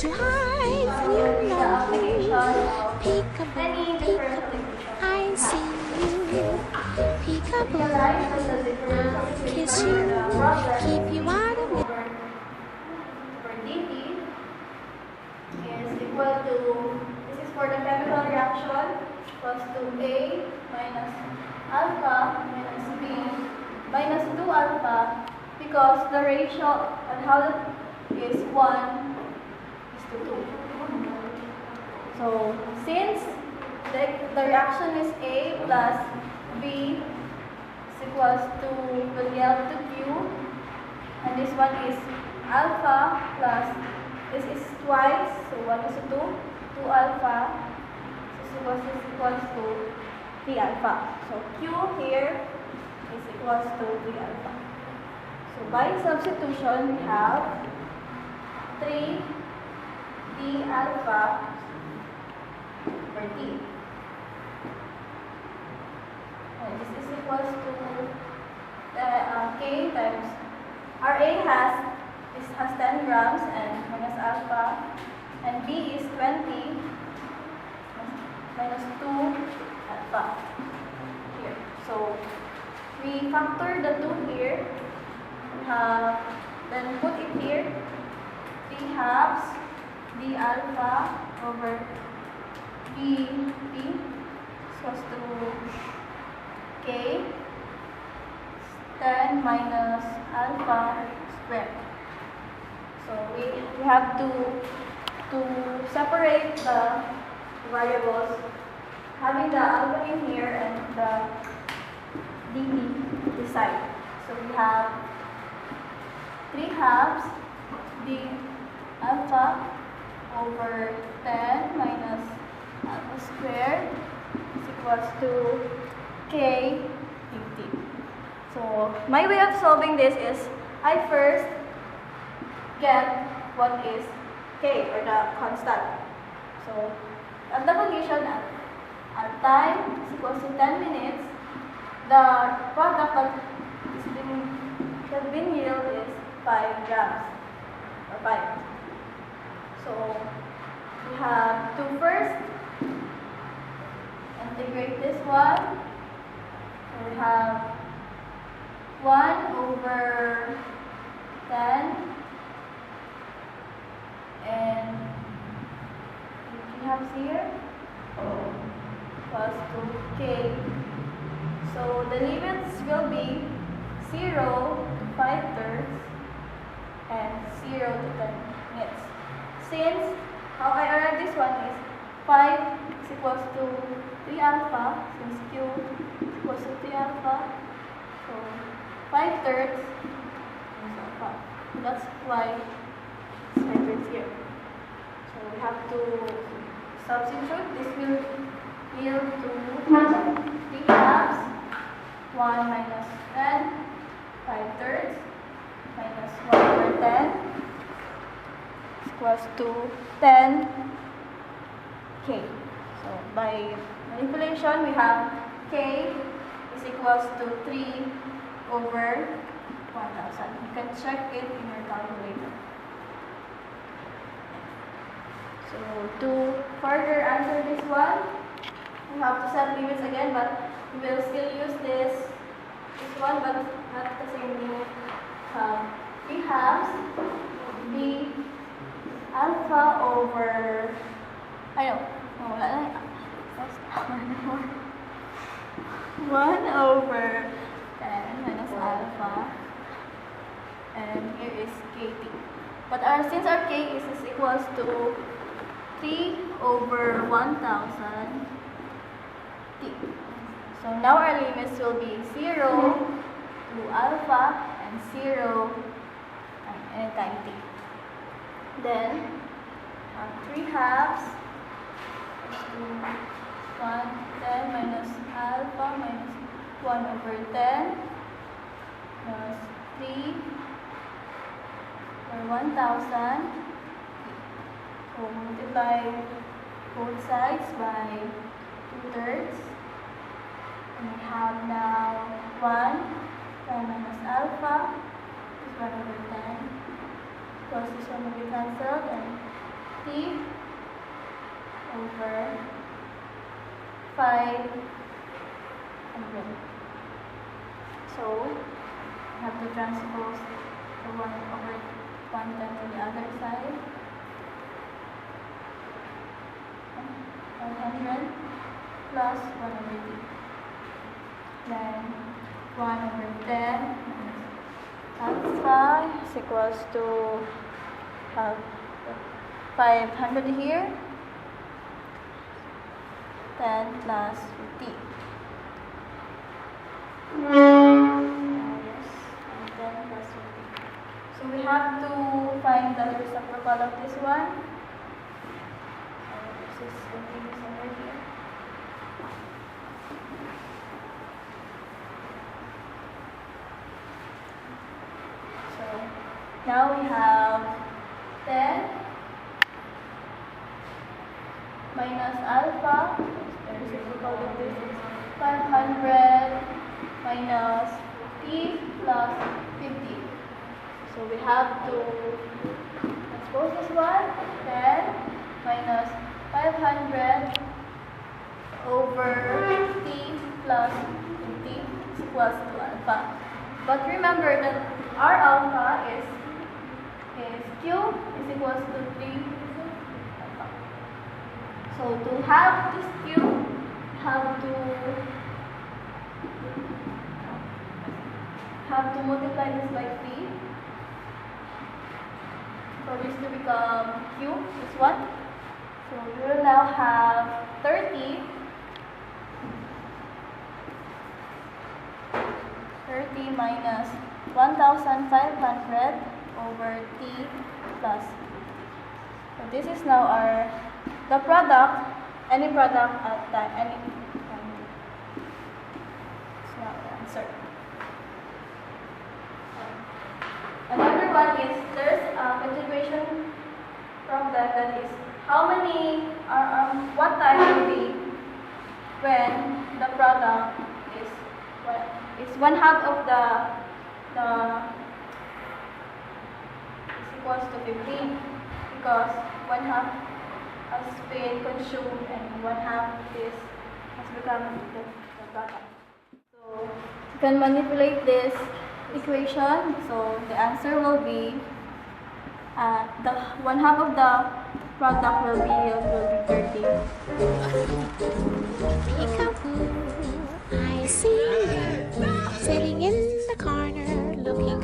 to hide from you, peekaboo, peekaboo, I see you, peekaboo, I'll kiss you, keep you out of it. For dt is equal to, this is for the chemical reaction, equals to A minus alpha minus B minus 2 alpha, because the ratio on how that is 1:2. So since the reaction is A plus B is equals to, will yield to Q, and this one is alpha plus, this is twice, so 1:2, 2 alpha, this is equals to 3 alpha. So Q here is equals to 3 alpha. So by substitution, we have 3 d alpha per d. And this is equals to the K times RA has 10 grams and minus alpha, and B is 20 minus 2 alpha here. So we factor the 2 here, then put it here, 3 halves d alpha over B equals to K 10 minus alpha squared. So we have to separate the variables, having the alpha in here and the dt this side. So we have 3 halves d alpha over 10 minus alpha squared is equals to K dt. So my way of solving this is, I first get what is K, or the constant. So at the condition at time is equals to 10 minutes, the product that has been yielded is 5 grams or 5. So we have to first integrate this one. So we have 1 over 10, and we have here equals to K. So the limits will be 0 to 5/3 and 0 to 10 minutes. Since how I arrived this one is 5 is equals to 3 alpha, since Q is equals to 3 alpha, so 5/3 is alpha. So that's why it's 5/3 here. So we have to substitute. This will yield to 3 halves, 1 minus 10, 5/3 minus 1 over 10 equals to 10 K. So by manipulation, we have K is equals to 3 over 1,000. You can check it in your calculator. So to further answer this one, we have to set limits again, but we will still use this one, but not the same limit. 3 halves B alpha over, I know, no, 1 over 10 minus alpha, and here is KT. But since our K is equals to 3 over 1,000 T. So now our limits will be 0 to alpha and 0 anytime T. Then 3 halves to 1, 10 minus alpha minus 1 over 10 plus 3 or 1,000. So multiply both sides by 2/3. And we have now 1 minus alpha is 1 over 10. Because this one will be cancelled, and over 500. So I have to transpose the 1 over 110 to the other side. 100 plus 1 over t. Then 1 over 10 alpha is equals to 500 here. 10 plus 50. Yes, and 10 plus 50. So we have to find the reciprocal of this one. This is continuous over here. So now we have 10 minus alpha. The reciprocal of this is 500 minus t plus 50. So we have to transpose this one. 10 minus 500 over t plus 50 is equals to alpha. But remember that our alpha is q is equals to 3 alpha. So to have this q, have to multiply this by 3 for this to become q, this one. So we will now have 30 minus 1,500 over t plus. So this is now the product, any product at time, any time. It's now the answer. Another one is there's a continuation from that is how many what time will be when the product is 1/2 of the is equals to 15 because 1/2 has been consumed and 1/2 has become the product. So you can manipulate this equation. So the answer will be the 1/2 of the product will be 30. Peekaboo, I see you sitting in the corner looking